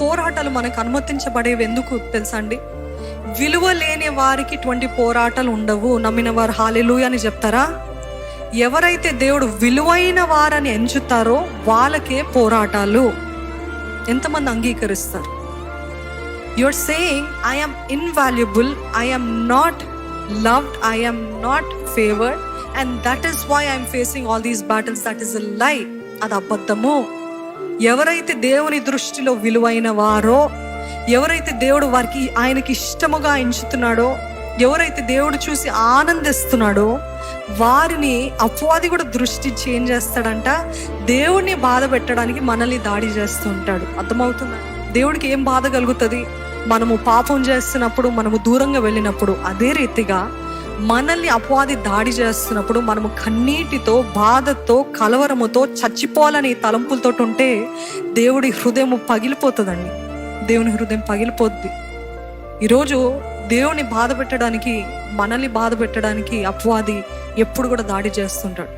పోరాటాలు మనకు అనుమతించబడేవి ఎందుకు తెలుసా అండి? విలువ లేని వారికి ఇటువంటి పోరాటాలు ఉండవు. నమ్మిన వారు హల్లెలూయా అని చెప్తారా? ఎవరైతే దేవుడు విలువైన వారని ఎంచుతారో వాళ్ళకే పోరాటాలు. ఎంతమంది అంగీకరిస్తారు? You're saying I am invaluable, I am not loved, I am not favored, and that is why I am facing all these battles. That is a lie. అది అబద్ధము. ఎవరైతే దేవుని దృష్టిలో విలువైన వారో, ఎవరైతే దేవుడు వారికి ఆయనకి ఇష్టముగా ఎంచుతున్నాడో, ఎవరైతే దేవుడు చూసి ఆనందిస్తున్నాడో వారిని అపవాది కూడా దృష్టి చేంజ్ చేస్తాడంట. దేవుడిని బాధ పెట్టడానికి మనల్ని దాడి చేస్తూ ఉంటాడు. అర్థమవుతుందా? దేవుడికి ఏం బాధ కలుగుతుంది? మనము పాపం చేస్తున్నప్పుడు, మనము దూరంగా వెళ్ళినప్పుడు. అదే రీతిగా మనల్ని అపవాది దాడి చేస్తున్నప్పుడు మనము కన్నీటితో, బాధతో, కలవరముతో, చచ్చిపోవాలని తలంపులతో ఉంటే దేవుడి హృదయం పగిలిపోతుందండి. దేవుని హృదయం పగిలిపోద్ది. ఈరోజు దేవుని బాధ పెట్టడానికి, మనల్ని బాధ పెట్టడానికి అపవాది ఎప్పుడు కూడా దాడి చేస్తుంటాడు.